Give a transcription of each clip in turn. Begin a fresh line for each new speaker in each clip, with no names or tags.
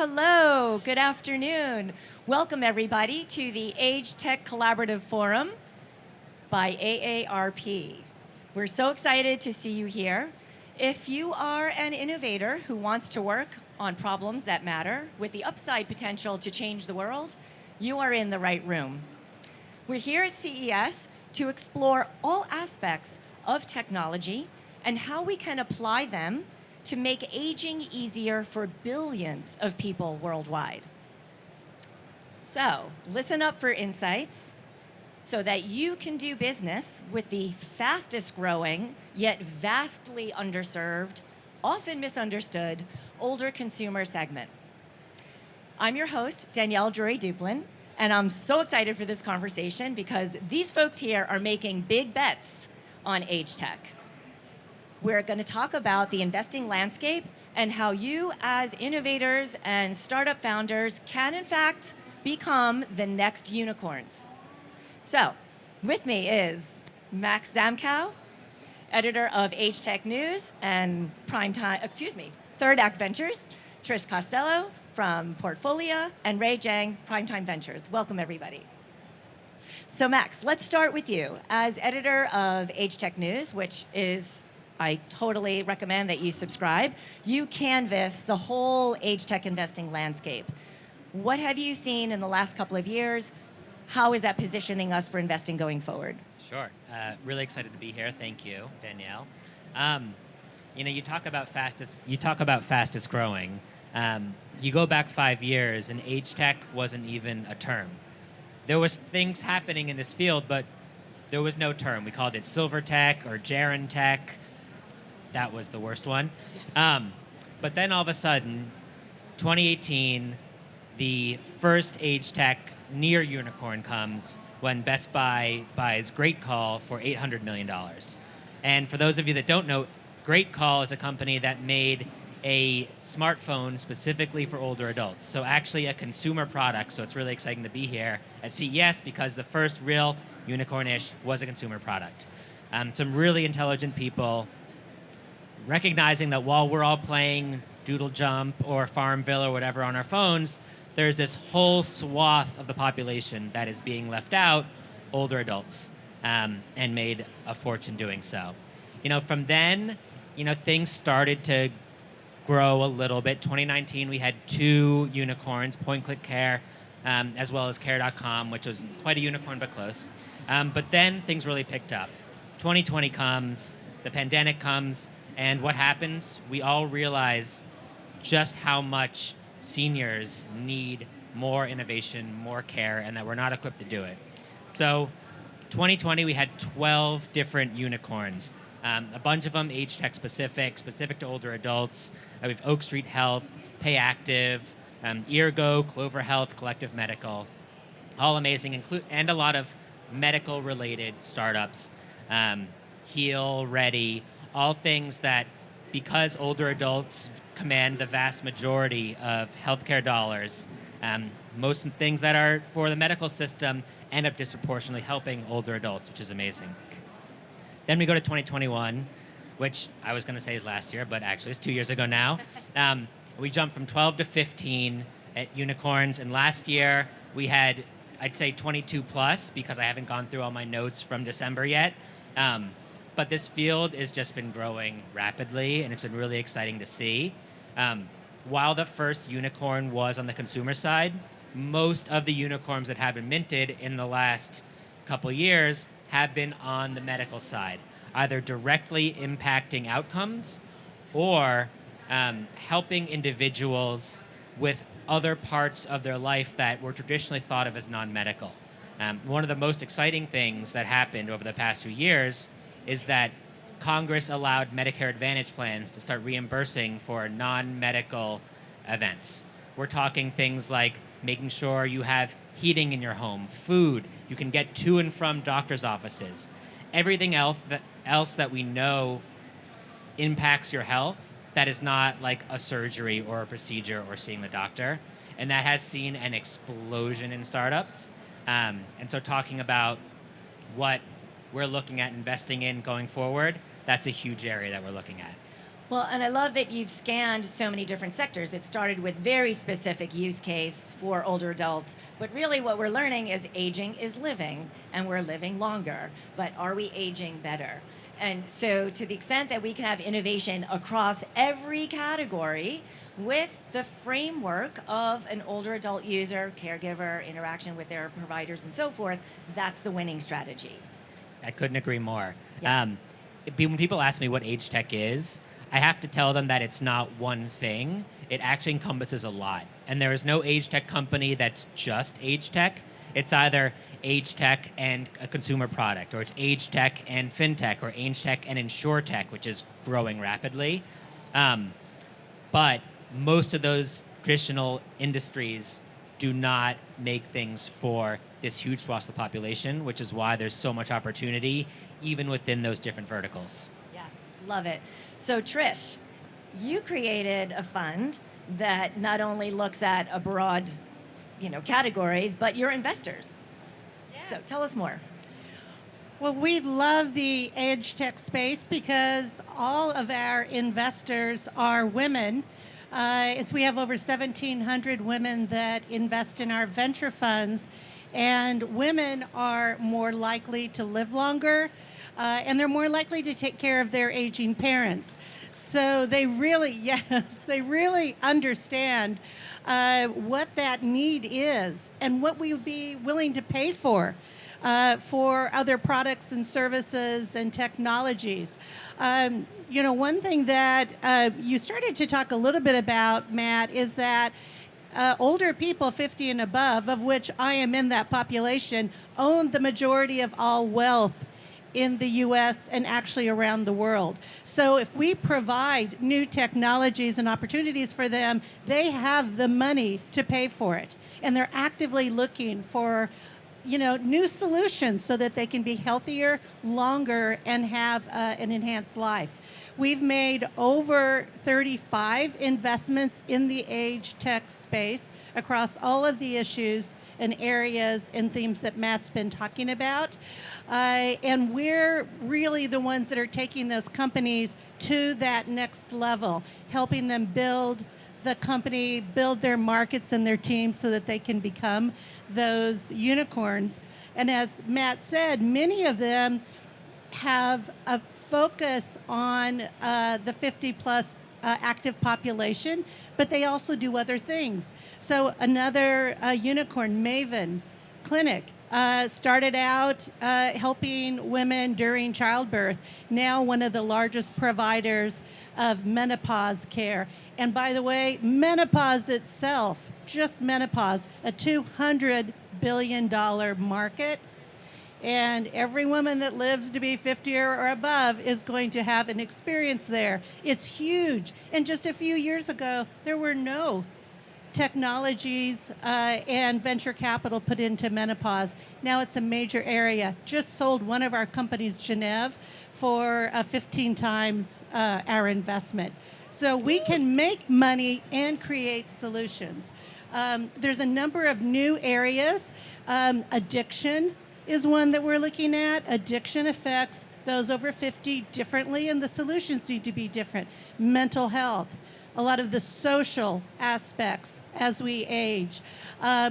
Hello, good afternoon. Welcome everybody to the AgeTech Collaborative Forum by AARP. We're so excited to see you here. If you are an innovator who wants to work on problems that matter with the upside potential to change the world, you are in the right room. We're here at CES to explore all aspects of technology and how we can apply them to make aging easier for billions of people worldwide. So, listen up for insights so that you can do business with the fastest growing, yet vastly underserved, often misunderstood, older consumer segment. I'm your host, Danielle Drury-Duplin, and I'm so excited for this conversation because these folks here are making big bets on AgeTech. We're going to talk about the investing landscape and how you as innovators and startup founders can in fact become the next unicorns. So, with me is Max Zamkow, editor of AgeTech News and Third Act Ventures, Trish Costello from Portfolio, and Ray Zhang, Primetime Ventures. Welcome, everybody. So, Max, let's start with you. As editor of AgeTech News, which is, I totally recommend that you subscribe, you canvass the whole AgeTech investing landscape. What have you seen in the last couple of years? How is that positioning us for investing going forward?
Sure. Really excited to be here. Thank you, Danielle. You talk about fastest growing. You go back 5 years, and AgeTech wasn't even a term. There was things happening in this field, but there was no term. We called it Silver Tech or Jaren Tech. That was the worst one. But then all of a sudden, 2018, the first AgeTech near unicorn comes when Best Buy buys Great Call for $800 million. And for those of you that don't know, Great Call is a company that made a smartphone specifically for older adults. So actually a consumer product. So it's really exciting to be here at CES because the first real unicorn-ish was a consumer product. Some really intelligent people recognizing that while we're all playing Doodle Jump or Farmville or whatever on our phones, there's this whole swath of the population that is being left out, older adults, and made a fortune doing so. From then, things started to grow a little bit. 2019, we had 2 unicorns, Point Click Care, as well as Care.com, which was quite a unicorn, but close. But then things really picked up. 2020 comes, the pandemic comes, and what happens? We all realize just how much seniors need more innovation, more care, and that we're not equipped to do it. So 2020, we had 12 different unicorns. A bunch of them AgeTech specific to older adults. We have Oak Street Health, PayActive, Eargo, Clover Health, Collective Medical. All amazing, and a lot of medical-related startups. Heal, Ready, all things that, because older adults command the vast majority of healthcare dollars, most things that are for the medical system end up disproportionately helping older adults, which is amazing. Then we go to 2021, which I was going to say is last year, but actually it's 2 years ago now. We jumped from 12 to 15 at unicorns, and last year we had, I'd say 22 plus, because I haven't gone through all my notes from December yet. But this field has just been growing rapidly, and it's been really exciting to see. While the first unicorn was on the consumer side, most of the unicorns that have been minted in the last couple years have been on the medical side, either directly impacting outcomes or helping individuals with other parts of their life that were traditionally thought of as non-medical. One of the most exciting things that happened over the past few years is that Congress allowed Medicare Advantage plans to start reimbursing for non-medical events. We're talking things like making sure you have heating in your home, food, you can get to and from doctor's offices. Everything else that we know impacts your health that is not like a surgery or a procedure or seeing the doctor. And that has seen an explosion in startups. And so talking about what we're looking at investing in going forward, that's a huge area that we're looking at.
Well, and I love that you've scanned so many different sectors. It started with very specific use case for older adults, but really what we're learning is aging is living, and we're living longer. But are we aging better? And so, to the extent that we can have innovation across every category with the framework of an older adult user, caregiver, interaction with their providers, and so forth, that's the winning strategy.
I couldn't agree more.
Yeah.
When people ask me what AgeTech is, I have to tell them that it's not one thing. It actually encompasses a lot. And there is no AgeTech company that's just AgeTech. It's either AgeTech and a consumer product, or it's AgeTech and FinTech, or AgeTech and InsurTech, which is growing rapidly. But most of those traditional industries do not make things for this huge swath of the population, which is why there's so much opportunity even within those different verticals.
Yes, love it. So Trish, you created a fund that not only looks at a broad, categories, but your investors.
Yes.
So tell us more.
Well, we love the AgeTech space because all of our investors are women. We have over 1,700 women that invest in our venture funds, and women are more likely to live longer, and they're more likely to take care of their aging parents. So they really understand what that need is and what we would be willing to pay for other products and services and technologies. One thing that you started to talk a little bit about, Matt, is that older people 50 and above, of which I am in that population, own the majority of all wealth in the U.S. and actually around the world. So if we provide new technologies and opportunities for them, they have the money to pay for it. And they're actively looking for new solutions so that they can be healthier, longer, and have an enhanced life. We've made over 35 investments in the AgeTech space across all of the issues and areas and themes that Matt's been talking about. And we're really the ones that are taking those companies to that next level, helping them build the company, build their markets and their teams so that they can become those unicorns. And as Matt said, many of them have a focus on the 50 plus active population, but they also do other things. So another unicorn, Maven Clinic, started out helping women during childbirth, now one of the largest providers of menopause care. And by the way, menopause itself, just menopause, a $200 billion market. And every woman that lives to be 50 or above is going to have an experience there. It's huge. And just a few years ago, there were no technologies and venture capital put into menopause. Now it's a major area. Just sold one of our companies, Genève, for 15 times our investment. So we can make money and create solutions. There's a number of new areas. Addiction is one that we're looking at. Addiction affects those over 50 differently, and the solutions need to be different. Mental health, a lot of the social aspects as we age.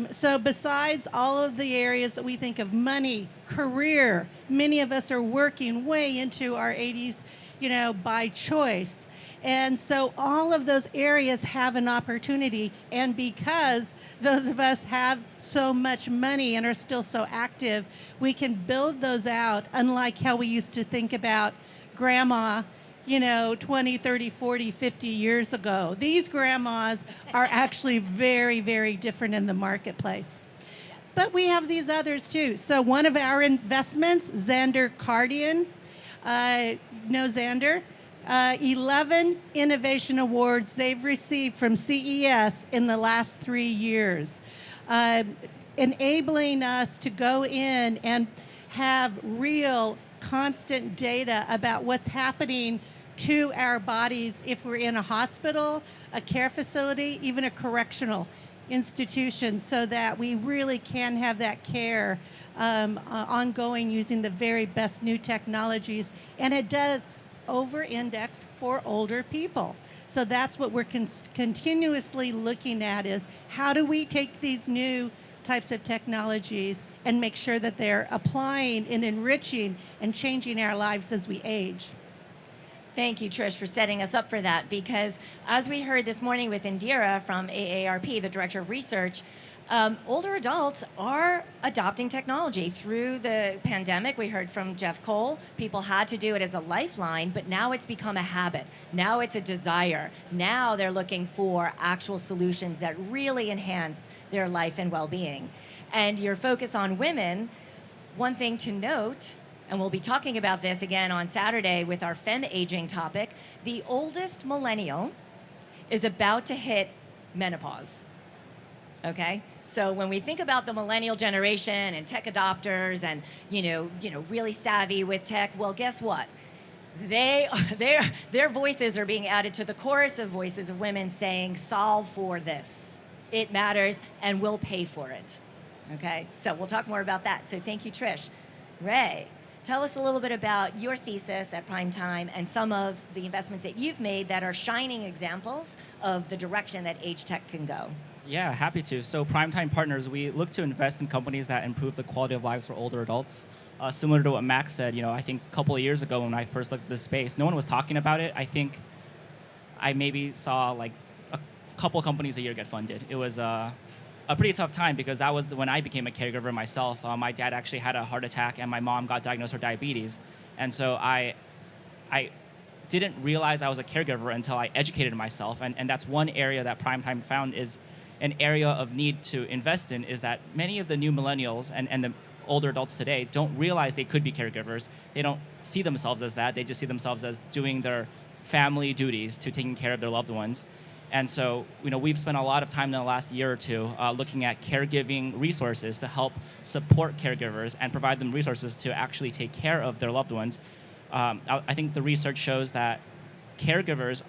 So besides all of the areas that we think of, money, career, many of us are working way into our 80s, by choice. And so all of those areas have an opportunity, and because those of us have so much money and are still so active, we can build those out, unlike how we used to think about grandma, 20, 30, 40, 50 years ago. These grandmas are actually very, very different in the marketplace. But we have these others too. So one of our investments, Xander Cardian, know Xander? 11 innovation awards they've received from CES in the last 3 years, enabling us to go in and have real constant data about what's happening to our bodies if we're in a hospital, a care facility, even a correctional institution, so that we really can have that care ongoing using the very best new technologies. And it does over-index for older people. So that's what we're continuously looking at is how do we take these new types of technologies and make sure that they're applying and enriching and changing our lives as we age.
Thank you, Trish, for setting us up for that, because as we heard this morning with Indira from AARP, the Director of Research, older adults are adopting technology. Through the pandemic, we heard from Jeff Cole, people had to do it as a lifeline, but now it's become a habit. Now it's a desire. Now they're looking for actual solutions that really enhance their life and well-being. And your focus on women, one thing to note, and we'll be talking about this again on Saturday with our Femme Aging topic, the oldest millennial is about to hit menopause, okay? So when we think about the millennial generation and tech adopters and really savvy with tech, well, guess what? Their voices are being added to the chorus of voices of women saying, solve for this. It matters and we'll pay for it, okay? So we'll talk more about that. So thank you, Trish. Ray, tell us a little bit about your thesis at Primetime and some of the investments that you've made that are shining examples of the direction that AgeTech can go.
Yeah, happy to. So Primetime Partners, we look to invest in companies that improve the quality of lives for older adults. Similar to what Max said, I think a couple of years ago when I first looked at this space, no one was talking about it. I think I maybe saw like a couple companies a year get funded. It was a pretty tough time because that was when I became a caregiver myself. My dad actually had a heart attack and my mom got diagnosed with diabetes. And so I didn't realize I was a caregiver until I educated myself. And that's one area that Primetime found is an area of need to invest in, is that many of the new millennials and the older adults today don't realize they could be caregivers. They don't see themselves as that. They just see themselves as doing their family duties to taking care of their loved ones. And so, we've spent a lot of time in the last year or two looking at caregiving resources to help support caregivers and provide them resources to actually take care of their loved ones. I think the research shows that caregivers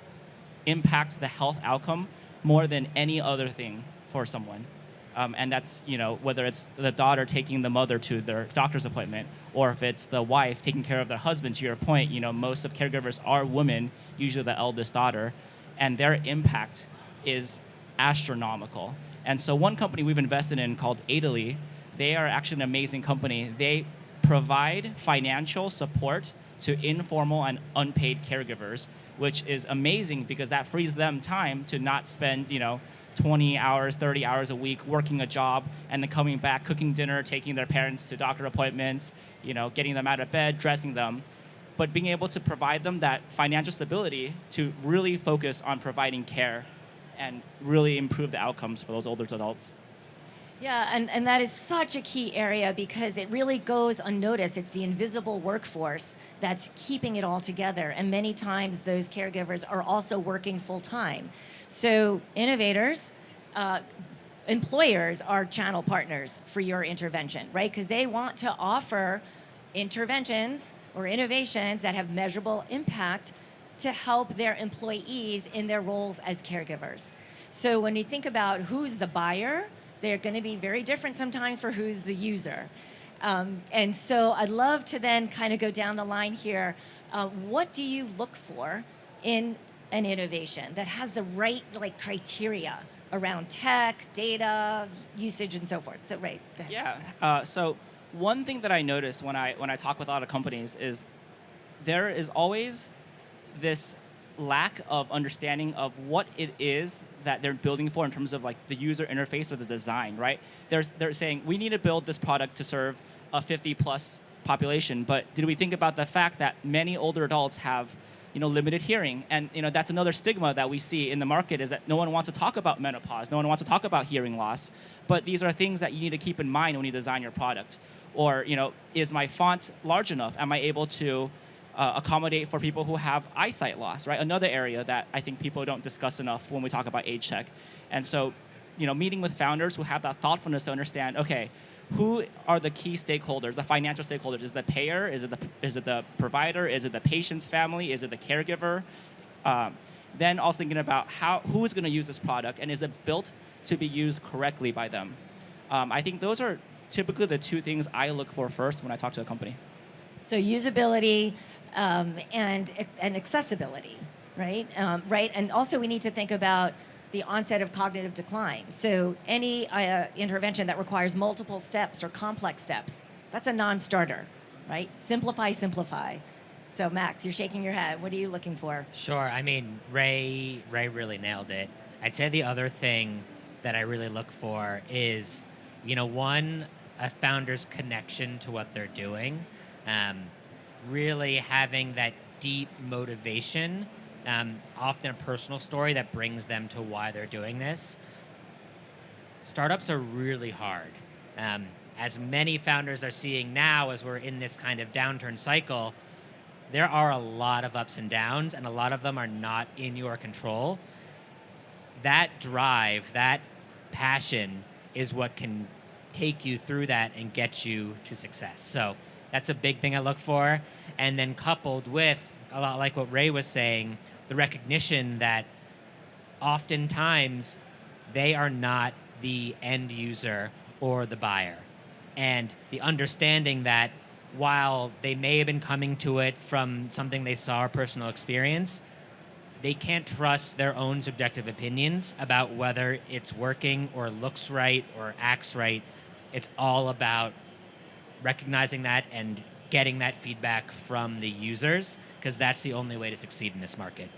impact the health outcome more than any other thing for someone. And that's, whether it's the daughter taking the mother to their doctor's appointment, or if it's the wife taking care of their husband. To your point, most of caregivers are women, usually the eldest daughter, and their impact is astronomical. And so one company we've invested in called Italy, they are actually an amazing company. They provide financial support to informal and unpaid caregivers, which is amazing because that frees them time to not spend, 20 hours, 30 hours a week working a job and then coming back, cooking dinner, taking their parents to doctor appointments, getting them out of bed, dressing them. But being able to provide them that financial stability to really focus on providing care and really improve the outcomes for those older adults.
Yeah, and that is such a key area because it really goes unnoticed. It's the invisible workforce that's keeping it all together. And many times those caregivers are also working full time. So innovators, employers are channel partners for your intervention, right? Because they want to offer interventions or innovations that have measurable impact to help their employees in their roles as caregivers. So when you think about who's the buyer, they're going to be very different sometimes for who's the user. And so I'd love to then kind of go down the line here. What do you look for in an innovation that has the right criteria around tech, data, usage, and so forth? So Ray, go ahead.
Yeah. So one thing that I notice when I talk with a lot of companies is there is always this lack of understanding of what it is that they're building for in terms of the user interface or the design, right? They're saying we need to build this product to serve a 50+ population, but did we think about the fact that many older adults have limited hearing? And that's another stigma that we see in the market, is that no one wants to talk about menopause, no one wants to talk about hearing loss, but these are things that you need to keep in mind when you design your product. Or is my font large enough? Am I able to accommodate for people who have eyesight loss, right? Another area that I think people don't discuss enough when we talk about AgeTech. And so, meeting with founders who have that thoughtfulness to understand, okay, who are the key stakeholders, the financial stakeholders? Is it the payer? Is it the provider? Is it the patient's family? Is it the caregiver? Then also thinking about who is going to use this product, and is it built to be used correctly by them? I think those are typically the two things I look for first when I talk to a company.
So usability, and accessibility, right? Right, and also we need to think about the onset of cognitive decline. So any intervention that requires multiple steps or complex steps, that's a non-starter, right? Simplify, simplify. So Max, you're shaking your head. What are you looking for?
Sure. I mean, Ray really nailed it. I'd say the other thing that I really look for is, one, a founder's connection to what they're doing, really having that deep motivation, often a personal story that brings them to why they're doing this. Startups are really hard. As many founders are seeing now, as we're in this kind of downturn cycle, there are a lot of ups and downs, and a lot of them are not in your control. That drive, that passion is what can take you through that and get you to success. So that's a big thing I look for. And then coupled with, a lot like what Ray was saying, the recognition that oftentimes they are not the end user or the buyer. And the understanding that while they may have been coming to it from something they saw or personal experience, they can't trust their own subjective opinions about whether it's working or looks right or acts right. It's all about recognizing that and getting that feedback from the users, because that's the only way to succeed in this market.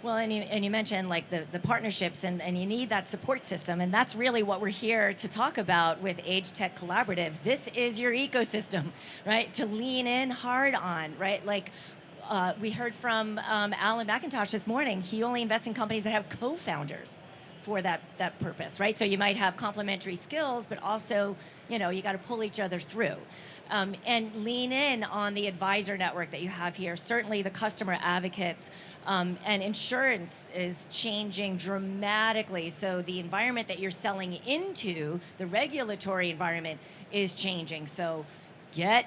Well, and you mentioned like the partnerships, and you need that support system, and that's really what we're here to talk about with AgeTech Collaborative. This is your ecosystem, right? To lean in hard on, right? Like we heard from Alan McIntosh this morning. He only invests in companies that have co-founders for that purpose, right? So you might have complementary skills, but also, you got to pull each other through. And lean in on the advisor network that you have here, certainly the customer advocates, and insurance is changing dramatically. So the environment that you're selling into, the regulatory environment, is changing. So get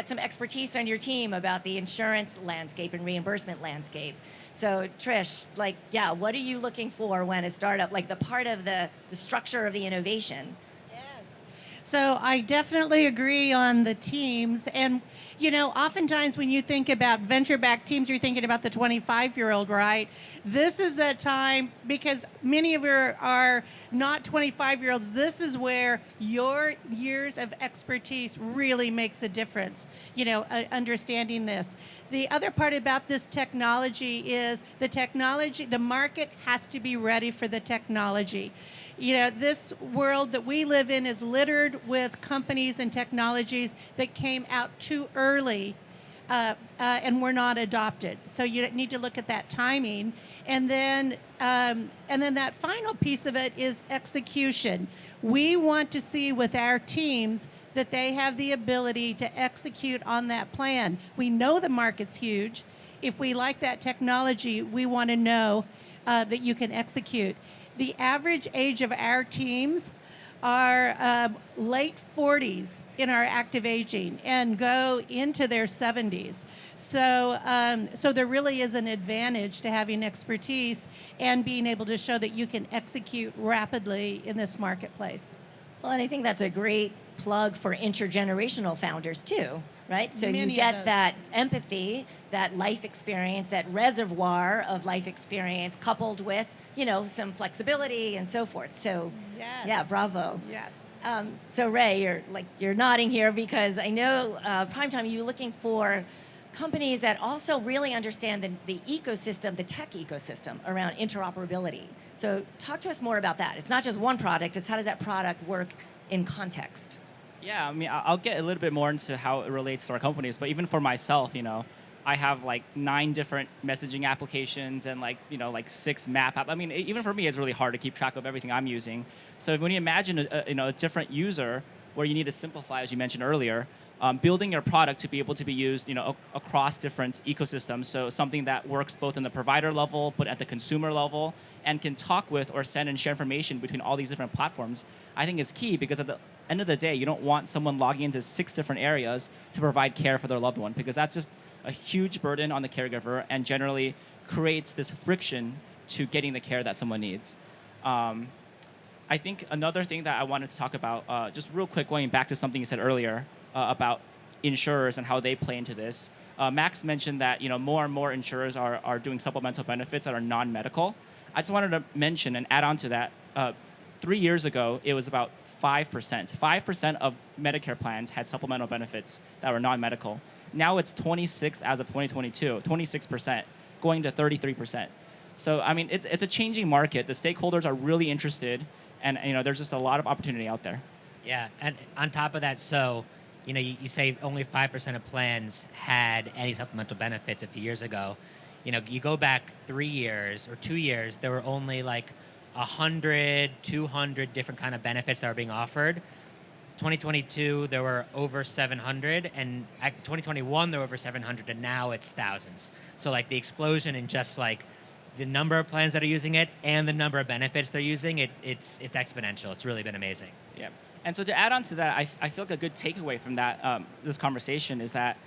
some expertise on your team about the insurance landscape and reimbursement landscape. So Trish, what are you looking for when a startup, like the part of the structure of the innovation?
So I definitely agree on the teams. And, oftentimes when you think about venture-backed teams, you're thinking about the 25-year-old, right? This is that time, because many of you are not 25-year-olds. This is where your years of expertise really makes a difference, understanding this. The other part about this technology is the market has to be ready for the technology. This world that we live in is littered with companies and technologies that came out too early and were not adopted. So you need to look at that timing. And then that final piece of it is execution. We want to see with our teams that they have the ability to execute on that plan. We know the market's huge. If we like that technology, we want to know that you can execute. The average age of our teams are late 40s in our active aging and go into their 70s. So there really is an advantage to having expertise and being able to show that you can execute rapidly in this marketplace.
Well, and I think that's a great plug for intergenerational founders too, right? So
Many
you get that empathy, that life experience, that reservoir of life experience coupled with, some flexibility and so forth. So
Yes.
yeah, bravo.
Yes.
So Ray, you're nodding here because I know Primetime, you're looking for companies that also really understand the ecosystem, the tech ecosystem around interoperability. So talk to us more about that. It's not just one product, it's how does that product work in context?
Yeah, I mean, I'll get a little bit more into how it relates to our companies, but even for myself, I have 9 different messaging applications and 6 map apps. I mean, even for me, it's really hard to keep track of everything I'm using. So when you imagine a different user where you need to simplify, as you mentioned earlier, building your product to be able to be used, across different ecosystems. So something that works both in the provider level, but at the consumer level, and can talk with or send and share information between all these different platforms, I think is key, because at the end of the day, you don't want someone logging into 6 different areas to provide care for their loved one, because that's just a huge burden on the caregiver and generally creates this friction to getting the care that someone needs. I think another thing that I wanted to talk about, just real quick, going back to something you said earlier about insurers and how they play into this. Max mentioned that more and more insurers are doing supplemental benefits that are non-medical. I just wanted to mention and add on to that. 3 years ago, it was about 5%. 5% of Medicare plans had supplemental benefits that were non-medical. Now it's 26 as of 2022, 26%, going to 33%. So I mean, it's a changing market. The stakeholders are really interested, and there's just a lot of opportunity out there.
Yeah, and on top of that, so you say only 5% of plans had any supplemental benefits a few years ago. You go back 3 years or 2 years, there were only like 100, 200 different kind of benefits that were being offered. 2022, there were over 700, and at 2021, there were over 700, and now it's thousands. So like the explosion in just like the number of plans that are using it and the number of benefits they're using, it's exponential. It's really been amazing.
Yeah. And so to add on to that, I feel like a good takeaway from that this conversation is that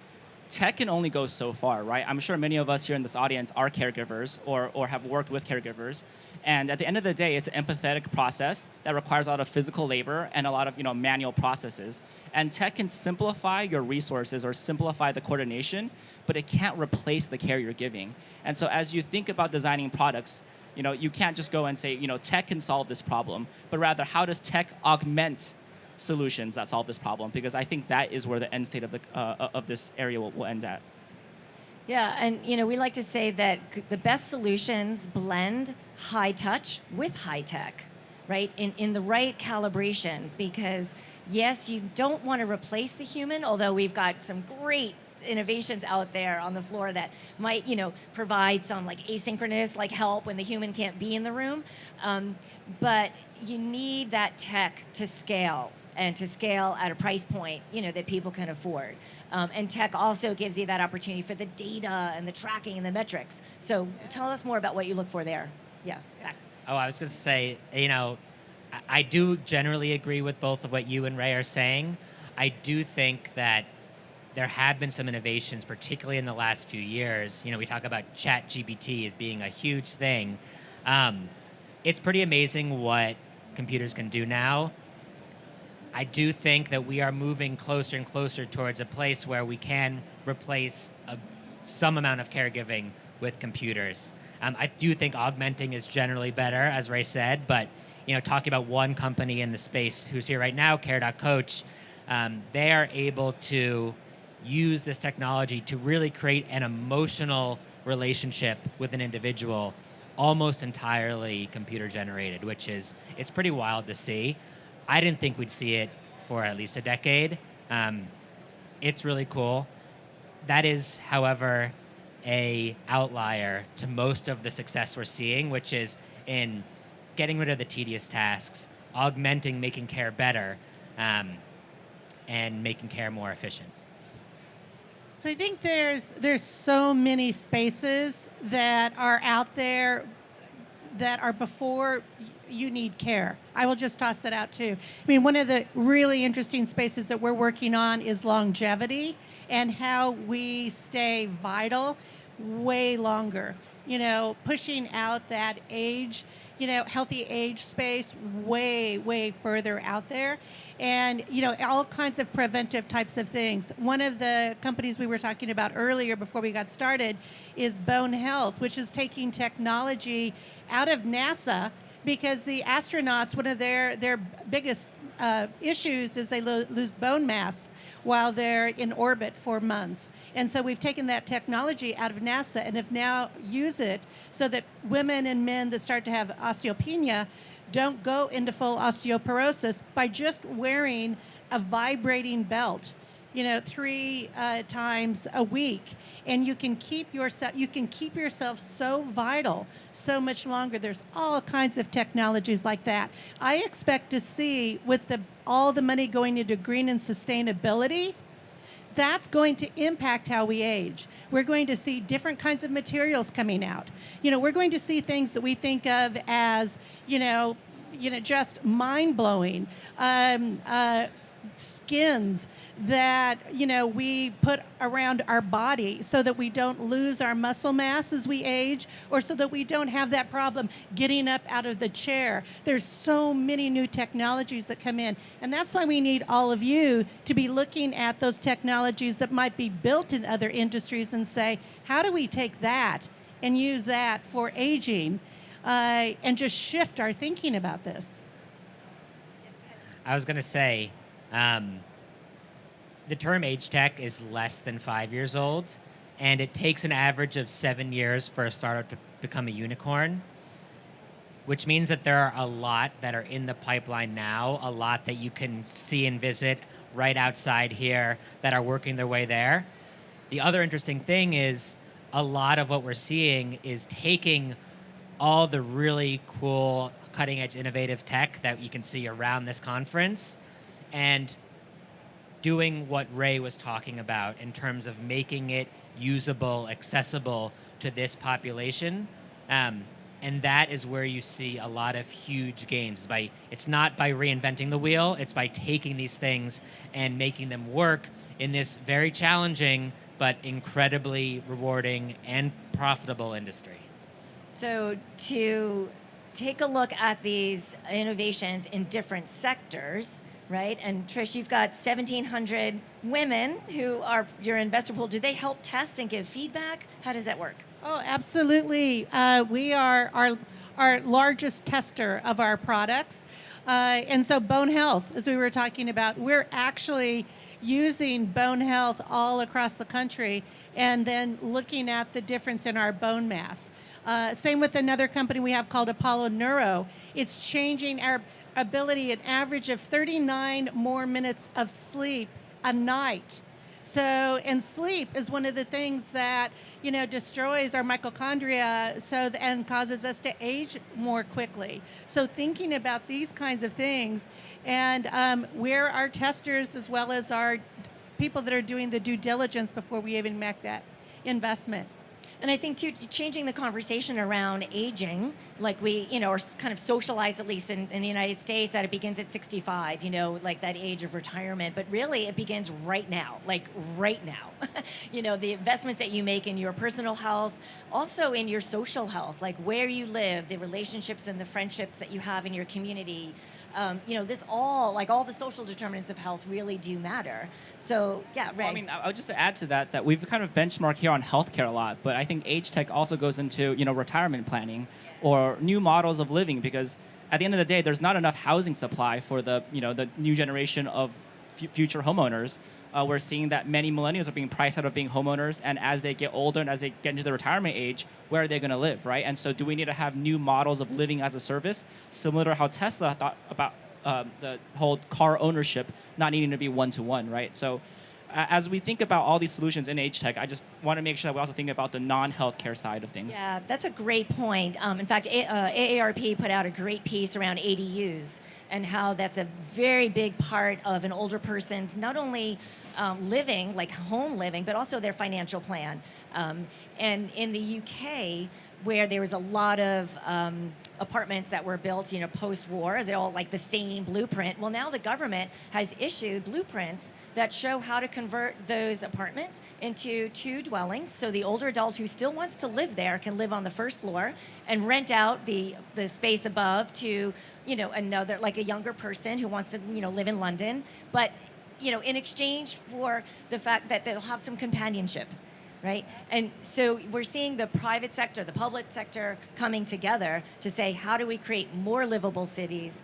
tech can only go so far, right? I'm sure many of us here in this audience are caregivers or have worked with caregivers. And at the end of the day, it's an empathetic process that requires a lot of physical labor and a lot of manual processes. And tech can simplify your resources or simplify the coordination, but it can't replace the care you're giving. And so as you think about designing products, you can't just go and say, tech can solve this problem, but rather how does tech augment solutions that solve this problem? Because I think that is where the end state of this area will end at.
Yeah, and we like to say that the best solutions blend high touch with high tech, right? In the right calibration, because yes, you don't want to replace the human, although we've got some great innovations out there on the floor that might, provide some like asynchronous like help when the human can't be in the room. But you need that tech to scale, and to scale at a price point, that people can afford. And tech also gives you that opportunity for the data and the tracking and the metrics. So tell us more about what you look for there. Yeah, Max.
Oh, I was going to say, I do generally agree with both of what you and Ray are saying. I do think that there have been some innovations, particularly in the last few years. We talk about ChatGPT as being a huge thing. It's pretty amazing what computers can do now. I do think that we are moving closer and closer towards a place where we can replace some amount of caregiving with computers. I do think augmenting is generally better, as Ray said, but talking about one company in the space who's here right now, Care.Coach, they are able to use this technology to really create an emotional relationship with an individual, almost entirely computer generated, which it's pretty wild to see. I didn't think we'd see it for at least a decade. It's really cool. That is, however, a outlier to most of the success we're seeing, which is in getting rid of the tedious tasks, augmenting making care better, and making care more efficient.
So I think there's so many spaces that are out there that are before you need care. I will just toss that out too. I mean, one of the really interesting spaces that we're working on is longevity and how we stay vital way longer. Pushing out that age, healthy age space way, way further out there. And, all kinds of preventive types of things. One of the companies we were talking about earlier before we got started is Bone Health, which is taking technology out of NASA because the astronauts, one of their biggest issues is they lose bone mass while they're in orbit for months. And so we've taken that technology out of NASA and have now used it so that women and men that start to have osteopenia don't go into full osteoporosis by just wearing a vibrating belt, 3 times a week. And you can keep yourself so vital so much longer. There's all kinds of technologies like that. I expect to see, with all the money going into green and sustainability, that's going to impact how we age. We're going to see different kinds of materials coming out. We're going to see things that we think of as, just mind-blowing. skins that we put around our body so that we don't lose our muscle mass as we age, or so that we don't have that problem getting up out of the chair. There's so many new technologies that come in, and that's why we need all of you to be looking at those technologies that might be built in other industries and say, how do we take that and use that for aging, and just shift our thinking about this.
I was going to say, the term AgeTech is less than 5 years old, and it takes an average of 7 years for a startup to become a unicorn, which means that there are a lot that are in the pipeline now, a lot that you can see and visit right outside here that are working their way there. The other interesting thing is a lot of what we're seeing is taking all the really cool, cutting-edge, innovative tech that you can see around this conference and doing what Ray was talking about in terms of making it usable, accessible to this population. And that is where you see a lot of huge gains. It's not by reinventing the wheel, it's by taking these things and making them work in this very challenging but incredibly rewarding and profitable industry.
So to take a look at these innovations in different sectors, right? And Trish, you've got 1,700 women who are your investor pool. Do they help test and give feedback? How does that work?
Oh, absolutely. We are our largest tester of our products. And so bone health, as we were talking about, we're actually using bone health all across the country and then looking at the difference in our bone mass. Same with another company we have called Apollo Neuro. It's changing our ability, an average of 39 more minutes of sleep a night. So, and sleep is one of the things that, destroys our mitochondria and causes us to age more quickly. So thinking about these kinds of things, and we're our testers as well as our people that are doing the due diligence before we even make that investment.
And I think, too, changing the conversation around aging, like we, are kind of socialized, at least in the United States, that it begins at 65, like that age of retirement. But really, it begins right now, like right now. The investments that you make in your personal health, also in your social health, like where you live, the relationships and the friendships that you have in your community. This all the social determinants of health really do matter. So, yeah, Ray.
Well, I would just to add to that we've kind of benchmarked here on healthcare a lot, but I think AgeTech also goes into, retirement planning or new models of living, because at the end of the day, there's not enough housing supply for the new generation of future homeowners. We're seeing that many millennials are being priced out of being homeowners, and as they get older and as they get into the retirement age, where are they going to live, right? And so do we need to have new models of living as a service, similar to how Tesla thought about the whole car ownership not needing to be one-to-one, right? So as we think about all these solutions in AgeTech, I just want to make sure that we also think about the non-healthcare side of things.
Yeah, that's a great point. In fact, AARP put out a great piece around ADUs and how that's a very big part of an older person's not only living, like home living, but also their financial plan. And in the UK, where there was a lot of apartments that were built, post-war, they're all like the same blueprint. Well, now the government has issued blueprints that show how to convert those apartments into 2 dwellings. So the older adult who still wants to live there can live on the first floor and rent out the space above to, another, like a younger person who wants to, live in London. But, in exchange for the fact that they'll have some companionship. Right? And so we're seeing the private sector, the public sector coming together to say, how do we create more livable cities,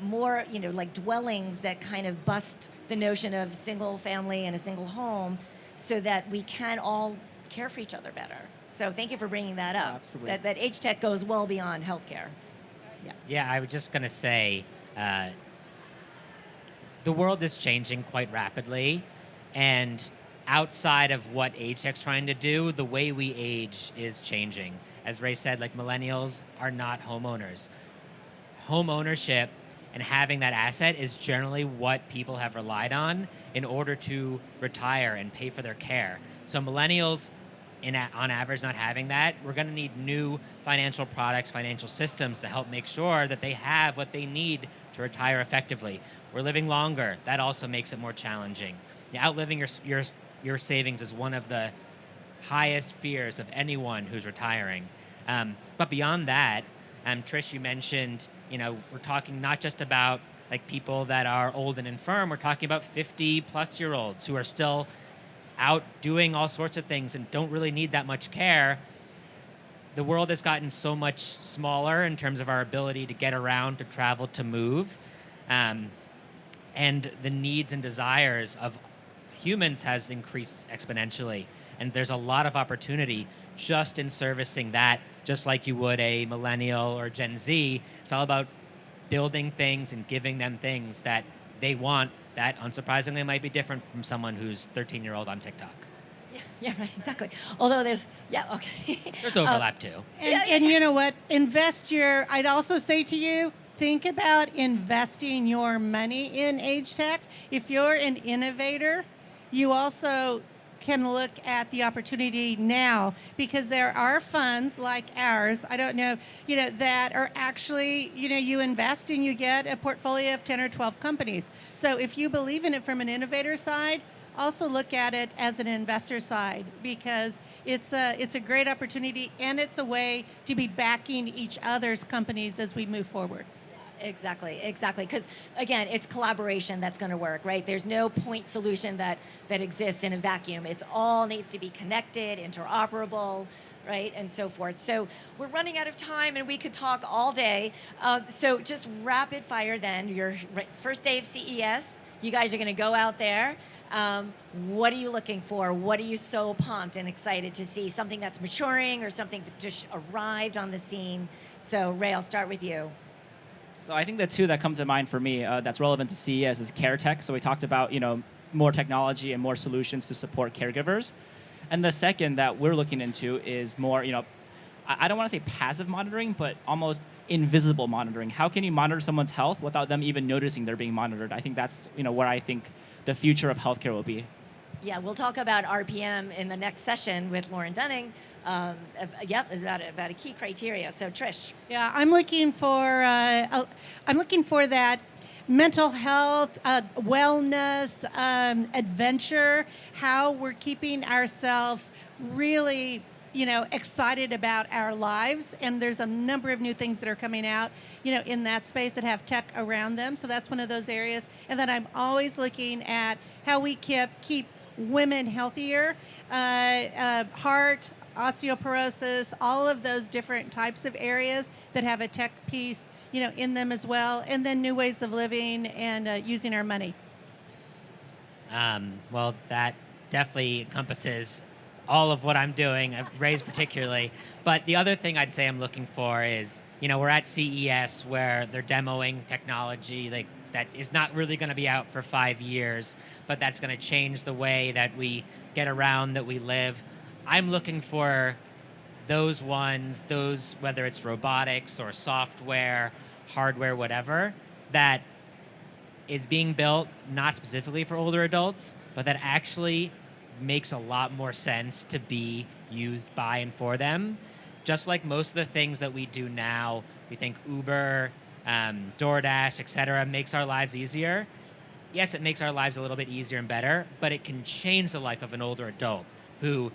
more, like dwellings that kind of bust the notion of single family and a single home so that we can all care for each other better. So thank you for bringing that up.
Absolutely.
That AgeTech goes well beyond healthcare.
Yeah, I was just going to say, the world is changing quite rapidly, and outside of what AgeTech's trying to do, the way we age is changing. As Ray said, like millennials are not homeowners. Home ownership and having that asset is generally what people have relied on in order to retire and pay for their care. So millennials on average not having that, we're going to need new financial products, financial systems to help make sure that they have what they need to retire effectively. We're living longer. That also makes it more challenging. Outliving your savings is one of the highest fears of anyone who's retiring. But beyond that, Trish, you mentioned, we're talking not just about like people that are old and infirm. We're talking about 50-plus-year-olds who are still out doing all sorts of things and don't really need that much care. The world has gotten so much smaller in terms of our ability to get around, to travel, to move. And the needs and desires of humans has increased exponentially. And there's a lot of opportunity just in servicing that, just like you would a millennial or Gen Z. It's all about building things and giving them things that they want that, unsurprisingly, might be different from someone who's 13-year-old on TikTok.
Yeah, right, exactly. Although there's
overlap too.
And you know what? I'd also say to you, think about investing your money in AgeTech. If you're an innovator, you also can look at the opportunity now, because there are funds like ours, I don't know, that are actually, you invest and you get a portfolio of 10 or 12 companies. So if you believe in it from an innovator side, also look at it as an investor side, because it's a great opportunity, and it's a way to be backing each other's companies as we move forward.
Exactly. Because again, it's collaboration that's going to work, right? There's no point solution that exists in a vacuum. It's all needs to be connected, interoperable, right, and so forth. So we're running out of time, and we could talk all day. So just rapid fire then. Your first day of CES, you guys are going to go out there. What are you looking for? What are you so pumped and excited to see? Something that's maturing or something that just arrived on the scene? So Ray, I'll start with you.
So I think the two that come to mind for me that's relevant to CES is CareTech. So we talked about more technology and more solutions to support caregivers. And the second that we're looking into is more, I don't want to say passive monitoring, but almost invisible monitoring. How can you monitor someone's health without them even noticing they're being monitored? I think that's where I think the future of healthcare will be.
Yeah, we'll talk about RPM in the next session with Lauren Dunning. Is about a key criteria. So Trish.
Yeah, I'm looking for that mental health, wellness, adventure. How we're keeping ourselves really, excited about our lives. And there's a number of new things that are coming out, in that space that have tech around them. So that's one of those areas. And then I'm always looking at how we keep women healthier, heart, osteoporosis, all of those different types of areas that have a tech piece, in them as well, and then new ways of living and using our money.
Well, that definitely encompasses all of what I'm doing, Ray's particularly. But the other thing I'd say I'm looking for is, we're at CES where they're demoing technology that is not really going to be out for 5 years, but that's going to change the way that we get around, that we live. I'm looking for those ones, whether it's robotics or software, hardware, whatever, that is being built not specifically for older adults, but that actually makes a lot more sense to be used by and for them. Just like most of the things that we do now, we think Uber, DoorDash, etc., makes our lives easier. Yes, it makes our lives a little bit easier and better, but it can change the life of an older adult who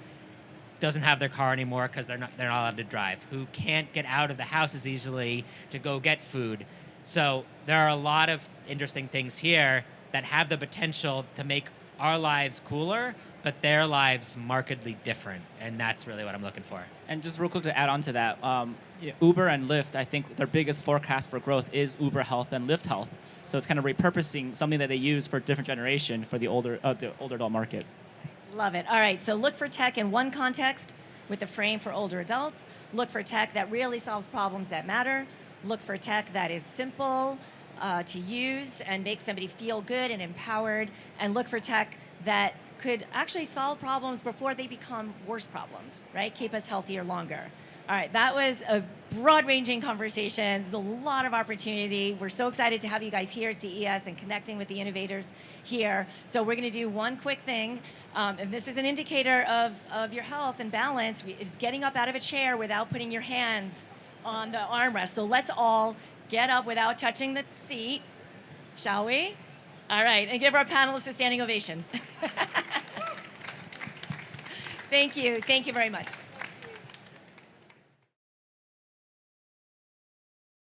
doesn't have their car anymore because they're not allowed to drive, who can't get out of the house as easily to go get food. So there are a lot of interesting things here that have the potential to make our lives cooler, but their lives markedly different, and that's really what I'm looking for.
And just real quick to add on to that, Uber and Lyft, I think their biggest forecast for growth is Uber Health and Lyft Health. So it's kind of repurposing something that they use for a different generation for the older adult market.
Love it. All right, so look for tech in one context with the frame for older adults. Look for tech that really solves problems that matter. Look for tech that is simple to use and make somebody feel good and empowered. And look for tech that could actually solve problems before they become worse problems, right? Keep us healthier longer. All right, that was a broad-ranging conversation. There's a lot of opportunity. We're so excited to have you guys here at CES and connecting with the innovators here. So we're going to do one quick thing, and this is an indicator of your health and balance. It's getting up out of a chair without putting your hands on the armrest. So let's all get up without touching the seat, shall we? All right, and give our panelists a standing ovation. Thank you very much.